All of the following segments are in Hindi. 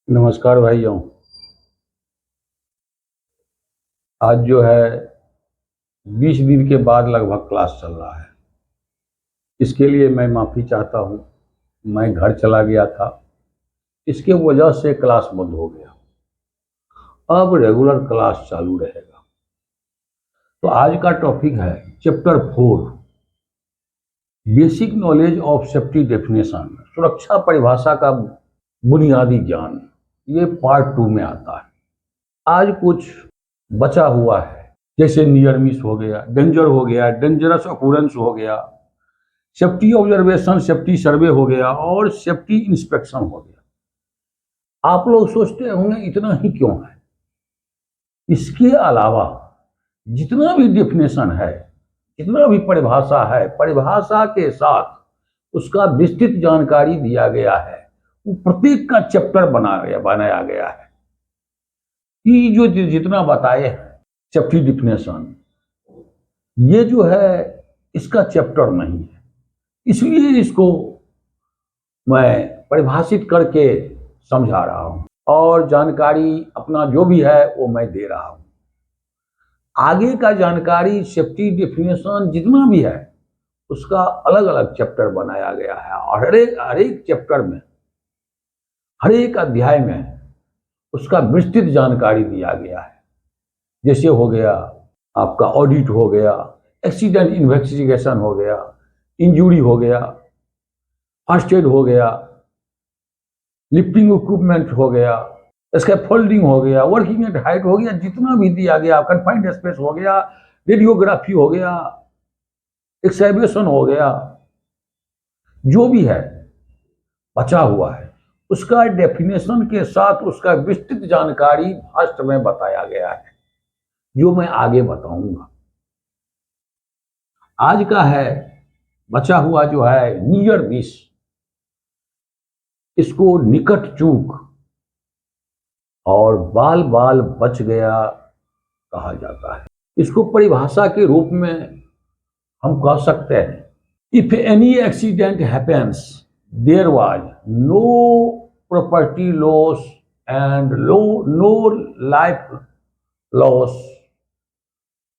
नमस्कार भाइयों। आज जो है 20 दिन के बाद लगभग क्लास चल रहा है। इसके लिए मैं माफ़ी चाहता हूँ। मैं घर चला गया था, इसके वजह से क्लास बंद हो गया। अब रेगुलर क्लास चालू रहेगा। तो आज का टॉपिक है chapter 4, basic knowledge of safety definition, सुरक्षा परिभाषा का बुनियादी ज्ञान। ये पार्ट 2 में आता है। आज कुछ बचा हुआ है, जैसे नियर मिस हो गया, डेंजर हो गया, डेंजरस ऑकुरेंस हो गया, सेफ्टी ऑब्जर्वेशन, सेफ्टी सर्वे हो गया और सेफ्टी इंस्पेक्शन हो गया। आप लोग सोचते होंगे इतना ही क्यों है। इसके अलावा जितना भी डेफिनेशन है, जितना भी परिभाषा है, परिभाषा के साथ उसका विस्तृत जानकारी दिया गया है। वो प्रत्येक का चैप्टर बनाया गया है कि जो जितना बताए सेफ्टी डिफिनेशन, ये जो है इसका चैप्टर नहीं है, इसलिए इसको मैं परिभाषित करके समझा रहा हूं और जानकारी अपना जो भी है वो मैं दे रहा हूं। आगे का जानकारी सेफ्टी डिफिनेशन जितना भी है उसका अलग अलग चैप्टर बनाया गया है और हर एक चैप्टर में, हर एक अध्याय में उसका विस्तृत जानकारी दिया गया है। जैसे हो गया आपका ऑडिट हो गया, एक्सीडेंट इन्वेस्टिगेशन हो गया, इंजरी हो गया, फर्स्ट एड हो गया, लिफ्टिंग इक्विपमेंट हो गया, स्कैफोल्डिंग हो गया, वर्किंग एट हाइट हो गया, जितना भी दिया गया, कन्फाइंड स्पेस हो गया, रेडियोग्राफी हो गया, एक्सकैवेशन हो गया, जो भी है बचा हुआ है उसका डेफिनेशन के साथ उसका विस्तृत जानकारी फर्स्ट में बताया गया है, जो मैं आगे बताऊंगा। आज का है बचा हुआ जो है नियर मिस, इसको निकट चूक और बाल बाल बच गया कहा जाता है। इसको परिभाषा के रूप में हम कह सकते हैं, if any accident happens there was no property loss and no life loss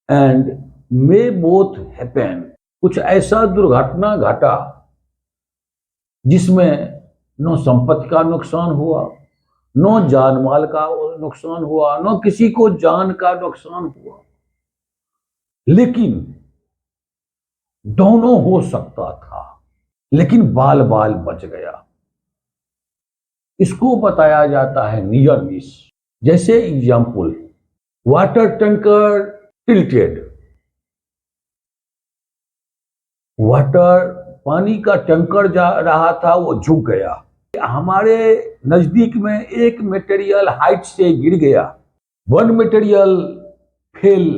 and may both happen. कुछ ऐसा दुर्घटना घटा जिसमें न संपत्ति का नुकसान हुआ, न जान माल का नुकसान हुआ, न किसी को जान का नुकसान हुआ, लेकिन दोनों हो सकता था, लेकिन बाल बाल बच गया। इसको बताया जाता है नियर मिस। जैसे example, water tanker tilted, water पानी का टैंकर जा रहा था, वो झुक गया। हमारे नजदीक में एक मटेरियल हाइट से गिर गया, one material fell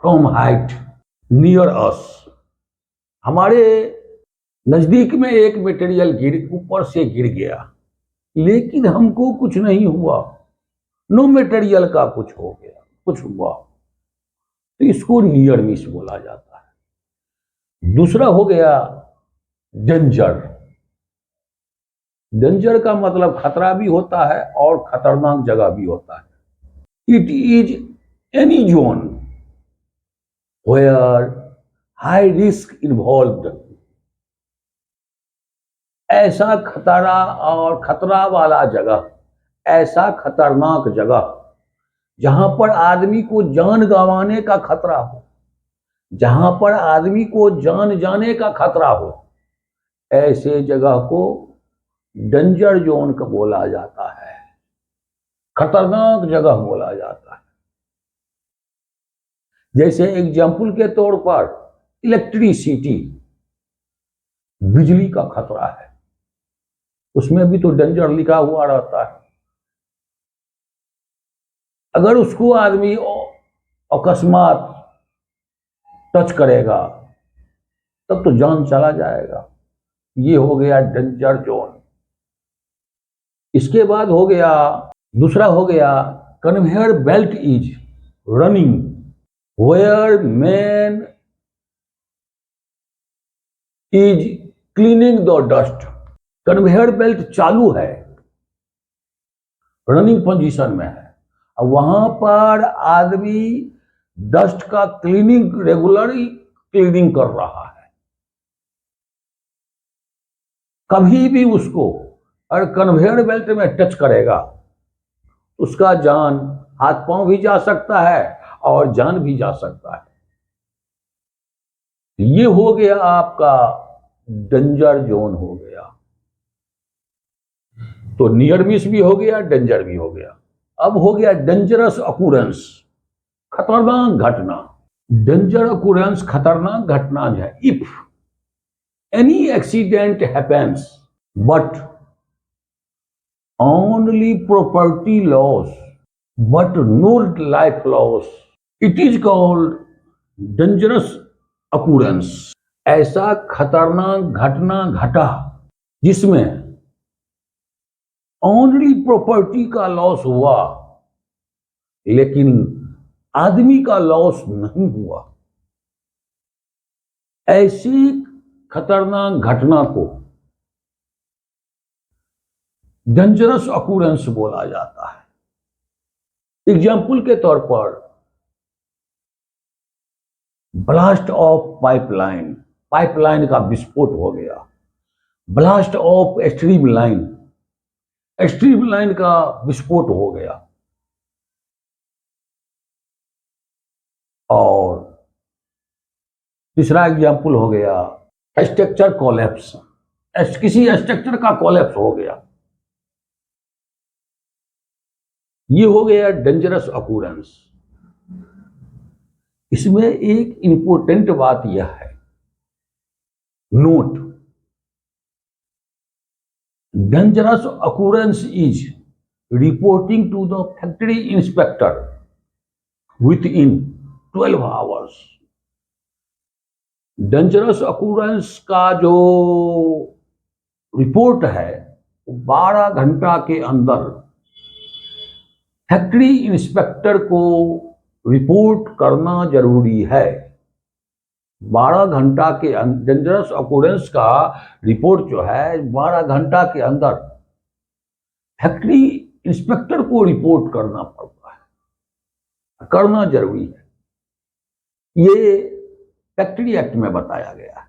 from height near us. हमारे नजदीक में एक मटेरियल ऊपर से गिर गया, लेकिन हमको कुछ नहीं हुआ, नो मटेरियल का कुछ हो गया, कुछ हुआ, तो इसको नियर मिस बोला जाता है। दूसरा हो गया डेंजर। डेंजर का मतलब खतरा भी होता है और खतरनाक जगह भी होता है। It is any zone where high risk involve. ऐसा खतरा और खतरा वाला जगह, ऐसा खतरनाक जगह जहां पर आदमी को जान गंवाने का खतरा हो, जहां पर आदमी को जान जाने का खतरा हो, ऐसे जगह को डेंजर जोन का बोला जाता है, खतरनाक जगह बोला जाता है। जैसे एग्जाम्पल के तौर पर इलेक्ट्रिसिटी, बिजली का खतरा है, उसमें भी तो डेंजर लिखा हुआ रहता है। अगर उसको आदमी अकस्मात टच करेगा तब तो जान चला जाएगा। ये हो गया डेंजर जोन। इसके बाद हो गया, दूसरा हो गया conveyor belt is running where man is cleaning the dust. Conveyor belt चालू है रनिंग पोजीशन में है। अब वहां पर आदमी डस्ट का क्लीनिंग, रेगुलरली क्लीनिंग कर रहा है। कभी भी उसको अगर कन्वेयर बेल्ट में टच करेगा उसका जान, हाथ पांव भी जा सकता है और जान भी जा सकता है। ये हो गया आपका डेंजर जोन हो गया। तो नियर मिस भी हो गया, डेंजर भी हो गया। अब हो गया डेंजरस अकुरेंस, खतरनाक घटना। डेंजर अकुरेंस खतरनाक घटना है। If any accident happens but only property loss but no life loss, it is called dangerous occurrence। ऐसा खतरनाक घटना घटा जिसमें ओनली प्रॉपर्टी का लॉस हुआ लेकिन आदमी का लॉस नहीं हुआ, ऐसी खतरनाक घटना को डेंजरस ऑक्यूरेंस बोला जाता है। एग्जाम्पल के तौर पर ब्लास्ट ऑफ पाइपलाइन, पाइपलाइन का विस्फोट हो गया। Blast of stream line, stream line का विस्फोट हो गया। और तीसरा एग्जाम्पल हो गया स्ट्रक्चर कोलैप्स, किसी स्ट्रक्चर का कोलैप्स हो गया। ये हो गया डेंजरस ऑक्यूरेंस। इसमें एक इंपॉर्टेंट बात यह है, note, dangerous occurrence is reporting to the factory inspector within 12 hours. Dangerous occurrence का जो रिपोर्ट है 12 घंटा के अंदर फैक्ट्री इंस्पेक्टर को रिपोर्ट करना जरूरी है। 12 घंटा के डेंजरस ऑक्यूरेंस का रिपोर्ट जो है 12 घंटा के अंदर फैक्ट्री इंस्पेक्टर को रिपोर्ट करना पड़ता है, करना जरूरी है। ये फैक्ट्री एक्ट में बताया गया है।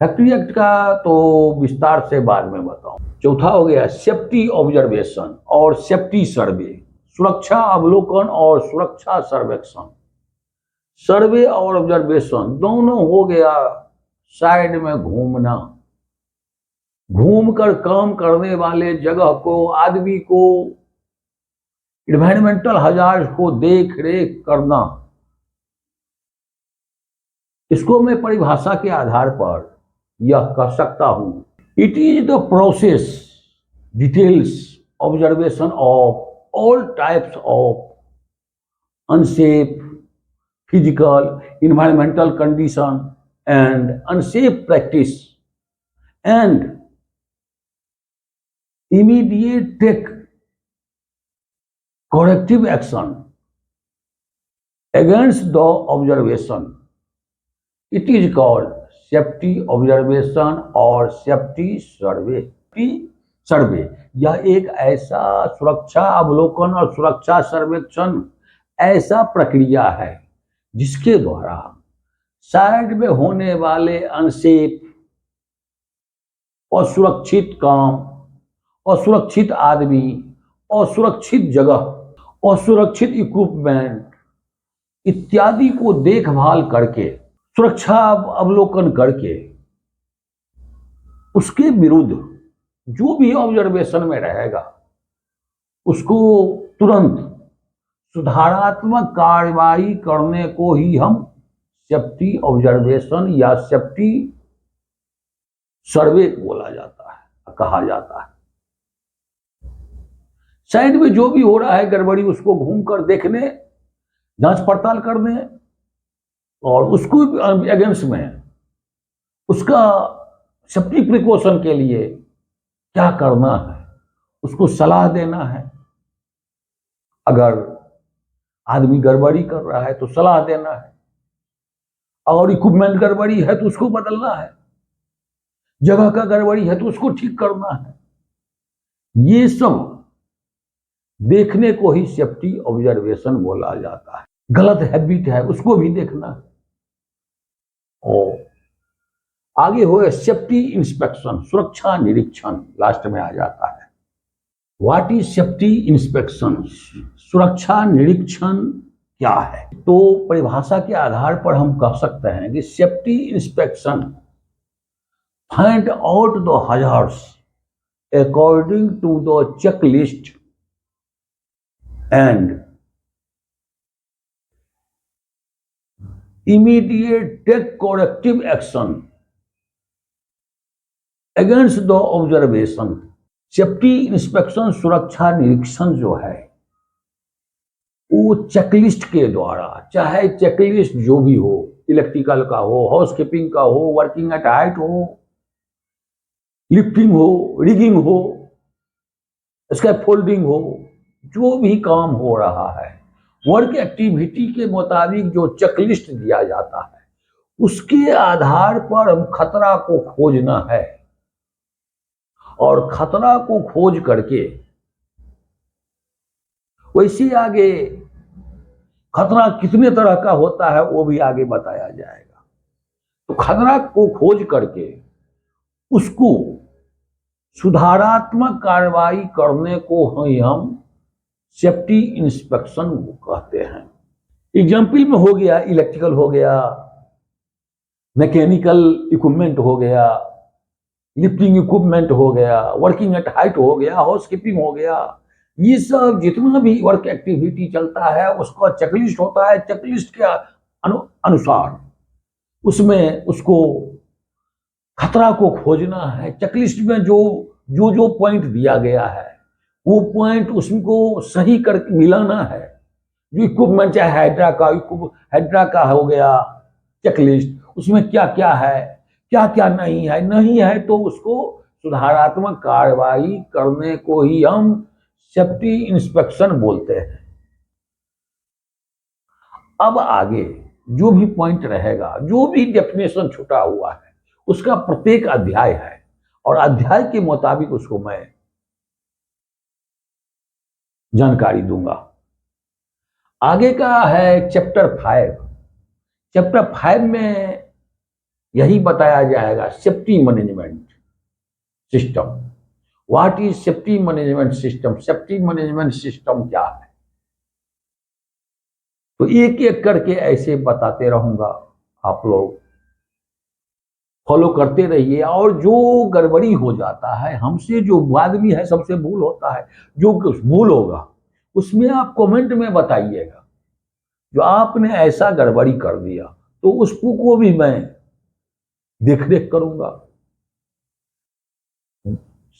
फैक्ट्री एक्ट का तो विस्तार से बाद में बताऊं। चौथा हो गया सेफ्टी ऑब्जर्वेशन और सेफ्टी सर्वे, सुरक्षा अवलोकन और सुरक्षा सर्वेक्षण। सर्वे और ऑब्जर्वेशन दोनों हो गया साइड में घूमना, घूमकर काम करने वाले जगह को, आदमी को, इन्वायरमेंटल हजार्ड को देख रेख करना। इसको मैं परिभाषा के आधार पर यह कह सकता हूं, it is the process details observation of all types of unsafe physical, environmental condition and unsafe practice and immediate take corrective action against the observation. It is called safety observation और safety survey। सर्वे यह एक ऐसा सुरक्षा अवलोकन और सुरक्षा सर्वेक्षण ऐसा प्रक्रिया है जिसके द्वारा साइड में होने वाले अनसेफ, असुरक्षित काम, असुरक्षित आदमी, असुरक्षित जगह, असुरक्षित इक्विपमेंट इत्यादि को देखभाल करके, सुरक्षा अवलोकन करके उसके विरुद्ध जो भी ऑब्जर्वेशन में रहेगा उसको तुरंत सुधारात्मक कार्रवाई करने को ही हम सेफ्टी ऑब्जर्वेशन या सेफ्टी सर्वे बोला जाता है, कहा जाता है। साइड में जो भी हो रहा है गड़बड़ी उसको घूमकर देखने, जांच पड़ताल करने और उसको अगेंस्ट में उसका सेफ्टी प्रिकॉशन के लिए क्या करना है उसको सलाह देना है। अगर आदमी गड़बड़ी कर रहा है तो सलाह देना है, और इक्विपमेंट गड़बड़ी है तो उसको बदलना है, जगह का गड़बड़ी है तो उसको ठीक करना है। ये सब देखने को ही सेफ्टी ऑब्जर्वेशन बोला जाता है। गलत हैबिट है उसको भी देखना है। और आगे हो सेफ्टी इंस्पेक्शन, सुरक्षा निरीक्षण लास्ट में आ जाता है। व्हाट इज सेफ्टी इंस्पेक्शन, सुरक्षा निरीक्षण क्या है? तो परिभाषा के आधार पर हम कह सकते हैं कि safety inspection find out the hazards according to the checklist and immediate take corrective action against the observation। Safety inspection, सुरक्षा निरीक्षण जो है वो चेकलिस्ट के द्वारा, चाहे चेकलिस्ट जो भी हो, इलेक्ट्रिकल का हो, हाउसकीपिंग का हो, वर्किंग एट हाइट हो, लिफ्टिंग हो, रिगिंग हो, स्कैफोल्डिंग हो, जो भी काम हो रहा है वर्क एक्टिविटी के मुताबिक जो चेकलिस्ट दिया जाता है उसके आधार पर हम खतरा को खोजना है और खतरा को खोज करके वैसे आगे खतरा कितने तरह का होता है वो भी आगे बताया जाएगा। तो खतरा को खोज करके उसको सुधारात्मक कार्रवाई करने को हम सेफ्टी इंस्पेक्शन कहते हैं। एग्जाम्पल में हो गया इलेक्ट्रिकल हो गया, मैकेनिकल इक्विपमेंट हो गया, लिफ्टिंग इक्विपमेंट हो गया, वर्किंग एट हाइट हो गया, हाउसकीपिंग हो गया। ये सब जितना भी वर्क एक्टिविटी चलता है उसका चेकलिस्ट होता है। चेकलिस्ट के अनुसार उसमें उसको खतरा को खोजना है। चेकलिस्ट में जो जो जो पॉइंट दिया गया है वो पॉइंट उसको सही कर मिलाना है। जो इक्विपमेंट चाहे हाइड्रा का हो गया चेकलिस्ट, उसमें क्या क्या है, क्या क्या नहीं है तो उसको सुधारात्मक कार्रवाई करने को ही हम सेफ्टी इंस्पेक्शन बोलते हैं। अब आगे जो भी पॉइंट रहेगा, जो भी डेफिनेशन छुटा हुआ है उसका प्रत्येक अध्याय है और अध्याय के मुताबिक उसको मैं जानकारी दूंगा। आगे का है चैप्टर 5। चैप्टर 5 में यही बताया जाएगा safety management system. What is safety management system, safety management system क्या है। तो एक एक करके ऐसे बताते रहूंगा, आप लोग फॉलो करते रहिए। और जो गड़बड़ी हो जाता है हमसे, जो आदमी है सबसे भूल होता है, जो भूल होगा उसमें आप कमेंट में बताइएगा। जो आपने ऐसा गड़बड़ी कर दिया तो उसको को भी मैं देख रेख करूंगा।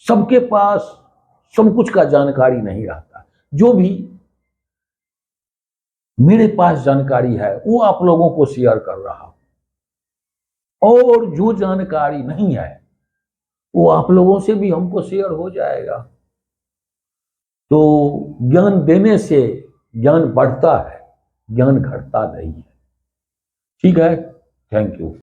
सबके पास सब कुछ का जानकारी नहीं रहता। जो भी मेरे पास जानकारी है वो आप लोगों को शेयर कर रहा हूं, और जो जानकारी नहीं है वो आप लोगों से भी हमको शेयर हो जाएगा। तो ज्ञान देने से ज्ञान बढ़ता है, ज्ञान घटता नहीं है। ठीक है, थैंक यू।